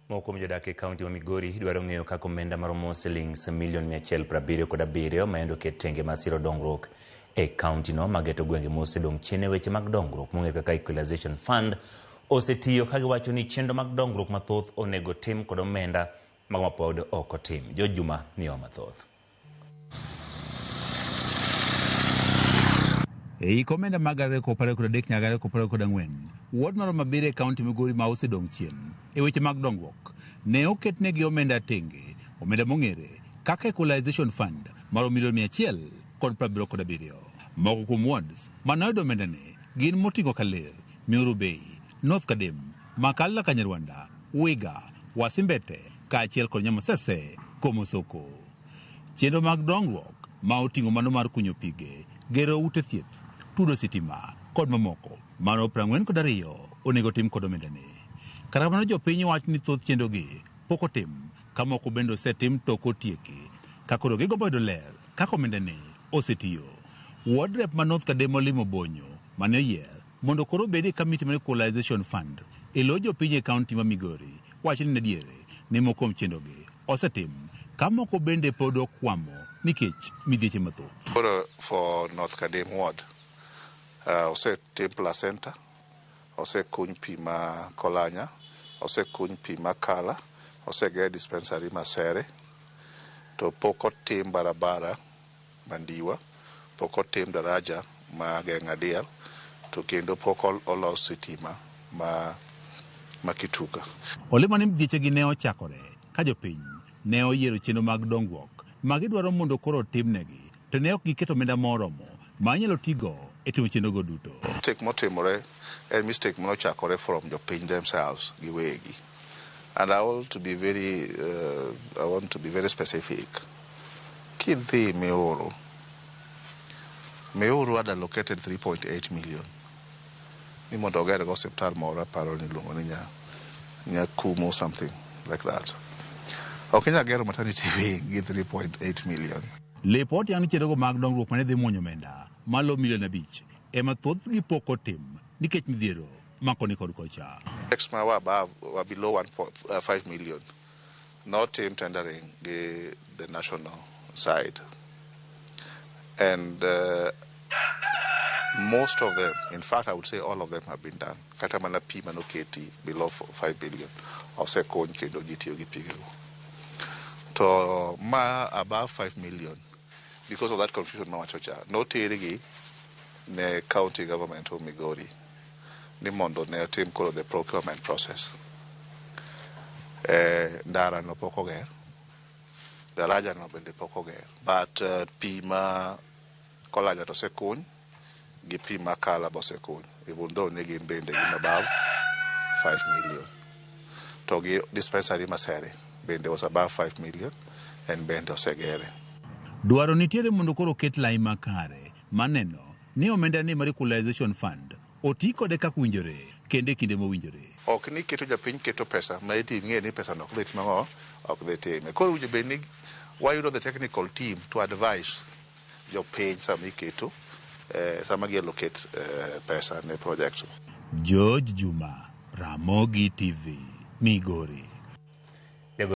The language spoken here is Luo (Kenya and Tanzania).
Moko kuom jodak e kaunti ma Migori dwaro ng'eyo kaka omenda maromo shillings milion 177 ma endo ket tenge masiro dongruok e kaunti no mageto gwenge mosedong' chien e weche mag dongruok mong'ere kaka Equalization Fund osetiyo ka giwacho ni chenro mag dongruok mathoth onego tim kod omenda mag mapod ok otim. Jopiny niyo mathoth. Komenda mag 2023-2024 wuod mar mabire kaunti Migori ma osedong' chien e weche mag dongruok ne oketnegi omenda tenge, omenda mong'ere kaka Equalization Fund mar milion 177. Moko kuom wards manoyudo omenda ne gin moting'o Kaler, Miuru Bay, North Kadem, Makala Kanyarwanda, Wiga, Wasimbete kaachiel kod Nyamosese Komosoko. Chenro mag dongruok ma oting'o mano mar kunyo pige, gero ute thieth, tudo sitima kod mamoko mano 42 onego tim kod omenda ne. Kata kamano jopiny wacho ni thoth chenro gi pok otim, ka moko bende osetim to ok otieki, ka koro gigombo yudo ler kaka omenda ne osetiyo. Ward rep ma North Kadem Olimo Bonyo mane oyier mondo koro bedi kamiti mar Equalization Fund e lo jopiny e kaunti ma Migori wacho ni adiere ni moko kuom chenro gi osetim, ka moko bende pod okwamo nikech midhieche mathoth. For North Kadem Ward, osetim placenta, osekuny pi ma Kolanya, osekuny pi ma Kala, oseger dispensary Masere, to pok otim barabara Mandiwa, pok otim daraja ma Geng'adiel, to kendo pok olos sitima ma Kituka. Olemo ni midhieche gi ne ochakore ka jopiny ne oyiero chenro mag dongruok ma gidwaro mondo koro timnegi, to ne ok giketo omenda moromo ma inyalo tigo e timo chenrogo duto. Mistake motimore en mistake mochakore from jopiny themselves giwegi. And I want to be very specific. Kidhi Miuru had allocated 3.8 million. Ni mondo oger go hospital moro paro ni luongo ni Nyakumo, something like that. Okenya gero maternity wing gi 3.8 million. Lipot yang ni chenrogo mag dongruok mane dhi muonyo omenda malo milion 5 ema thoth gi pok otim nikech midhiero makoni kod kocha. Exma were below 1.5 million. No team tendering the national side. And most of them, in fact, I would say all of them have been done. Katamana P Manoketi below 5 billion. Also, Kon Kendo GTO Gipigo. To ma above 5 million. Because of that confusion, no terigi ne county government of Migori. Ni mondo ne team call the procurement process. Ndara no pokoger. Daraja no bende pokoger. But pima Kolanya to sekun, gi pima Kala bosekun. Even though negi mbende above 5 million. Togi dispensary Masere bende was above 5 million and bende osegere. Dwaro nitiere mondo koro ket lai makare maneno ni omenda ni mar Equalization Fund oti kode kaka winjore kende kinde mowinjore. Ok ni keto japiny keto pesa ma iti ng'e ni pesa no ok dhi timo ok dhi time. Koro winjo be ni wayudo the technical team to advise jopiny sama iketo sama gi allocate pesa ne project. George Juma, Ramogi TV, Migori.